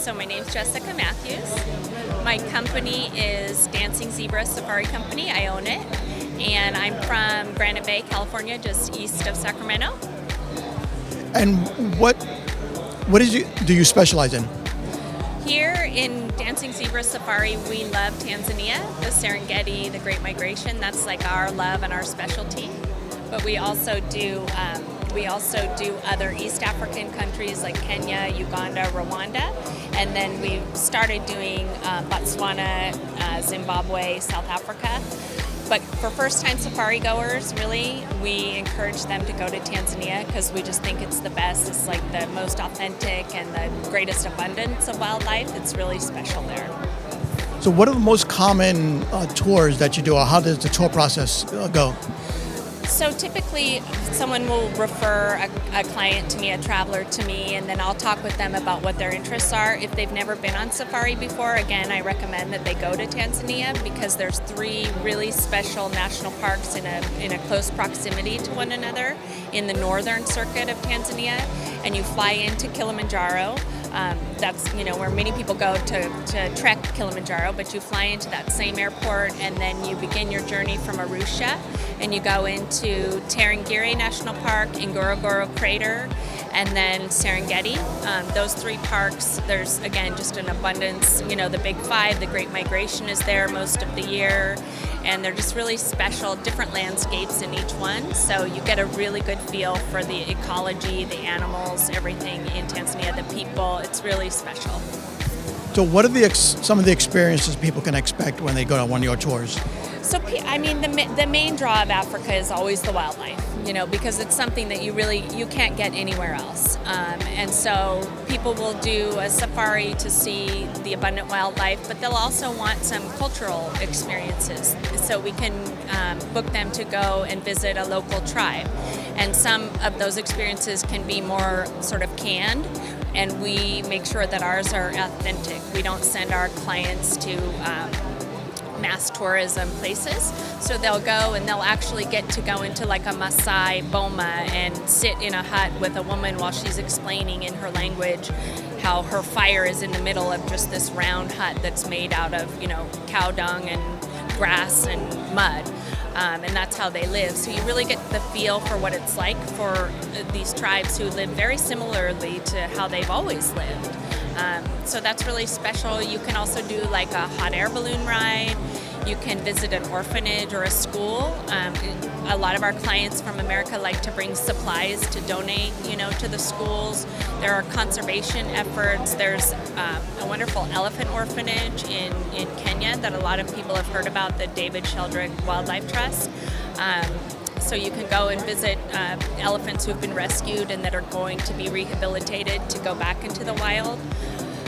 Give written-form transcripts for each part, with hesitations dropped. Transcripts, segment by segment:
So my name's Jessica Mathews. My company is Dancing Zebra Safari Company. I own it. And I'm from Granite Bay, California, just east of Sacramento. And what do you specialize in? Here in Dancing Zebra Safari, we love Tanzania, the Serengeti, the Great Migration. That's like our love and our specialty. But we also do other East African countries like Kenya, Uganda, Rwanda, and then we started doing Botswana, Zimbabwe, South Africa. But for first-time safari goers, really, we encourage them to go to Tanzania because we just think it's the best. It's like the most authentic and the greatest abundance of wildlife. It's really special there. So what are the most common tours that you do, or how does the tour process go? So typically someone will refer a client to me, a traveler to me, and then I'll talk with them about what their interests are. If they've never been on safari before, again, I recommend that they go to Tanzania because there's 3 really special national parks in a close proximity to one another in the northern circuit of Tanzania, and you fly into Kilimanjaro. That's where many people go to trek Kilimanjaro, but you fly into that same airport and then you begin your journey from Arusha and you go into Tarangire National Park, Ngorongoro Crater, and then Serengeti. Those 3 parks, there's again just an abundance, the Big 5, the Great Migration is there most of the year, and they're just really special, different landscapes in each one, so you get a really good feel for the ecology, the animals, everything in Tanzania, the people. It's really special. So what are some of the experiences people can expect when they go on one of your tours? So, the main draw of Africa is always the wildlife, because it's something that you can't get anywhere else. And so people will do a safari to see the abundant wildlife, but they'll also want some cultural experiences. So we can book them to go and visit a local tribe. And some of those experiences can be more sort of canned, and we make sure that ours are authentic. We don't send our clients to mass tourism places, so they'll go and they'll actually get to go into like a Maasai boma and sit in a hut with a woman while she's explaining in her language how her fire is in the middle of just this round hut that's made out of cow dung and grass and mud, and that's how they live. So you really get the feel for what it's like for these tribes who live very similarly to how they've always lived. So that's really special. You can also do like a hot air balloon ride. You can visit an orphanage or a school. A lot of our clients from America like to bring supplies to donate, to the schools. There are conservation efforts. There's a wonderful elephant orphanage in Kenya that a lot of people have heard about, the David Sheldrick Wildlife Trust. So you can go and visit elephants who've been rescued and that are going to be rehabilitated to go back into the wild.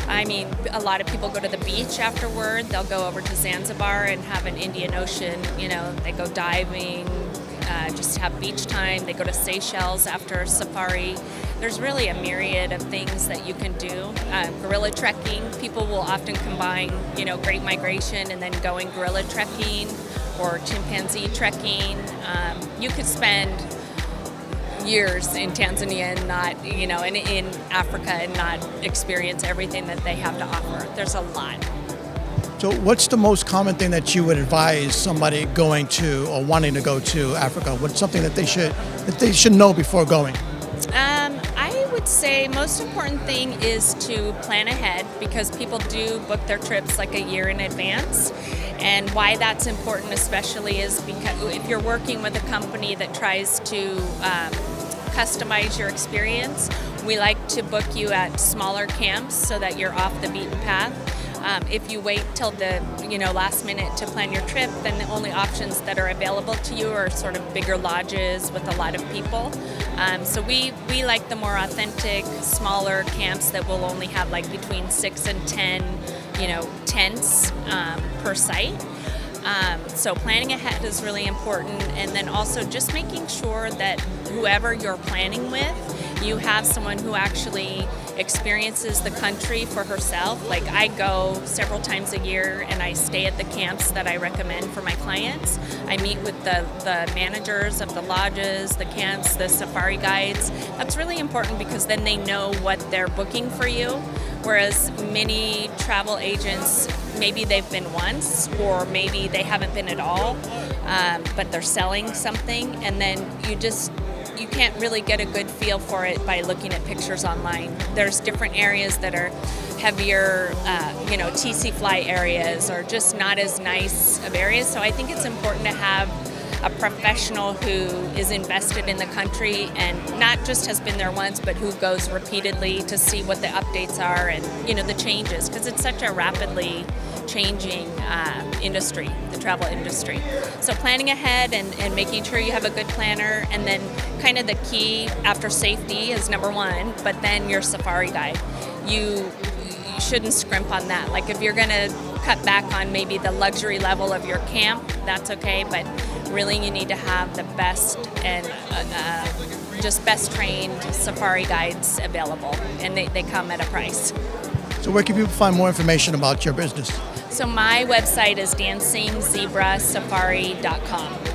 A lot of people go to the beach afterward. They'll go over to Zanzibar and have an Indian Ocean. They go diving, just have beach time. They go to Seychelles after safari. There's really a myriad of things that you can do. Gorilla trekking, people will often combine, Great Migration and then going gorilla trekking or chimpanzee trekking. You could spend years in Tanzania and not, and in Africa and not experience everything that they have to offer. There's a lot. So what's the most common thing that you would advise somebody going to or wanting to go to Africa? What's something that they should know before going? I would say most important thing is to plan ahead, because people do book their trips like a year in advance. And why that's important especially is because if you're working with a company that tries to customize your experience, we like to book you at smaller camps so that you're off the beaten path. If you wait till the last minute to plan your trip, then the only options that are available to you are sort of bigger lodges with a lot of people. So we like the more authentic, smaller camps that will only have like between 6 and 10, tents per site. So planning ahead is really important, and then also just making sure that whoever you're planning with, you have someone who actually experiences the country for herself. Like I go several times a year and I stay at the camps that I recommend for my clients. I meet with the managers of the lodges, the camps, the safari guides. That's really important because then they know what they're booking for you. Whereas many travel agents, maybe they've been once or maybe they haven't been at all, but they're selling something, and then you can't really get a good feel for it by looking at pictures online. There's different areas that are heavier, TC fly areas, or just not as nice of areas. So I think it's important to have a professional who is invested in the country and not just has been there once, but who goes repeatedly to see what the updates are and, the changes, because it's such a rapidly changing industry, the travel industry. So planning ahead and making sure you have a good planner, and then kind of the key after safety is number one, but then your safari guide. You shouldn't scrimp on that. Like if you're gonna cut back on maybe the luxury level of your camp, that's okay, but really you need to have the best and just best trained safari guides available, and they come at a price. So where can people find more information about your business? So my website is dancingzebrasafari.com.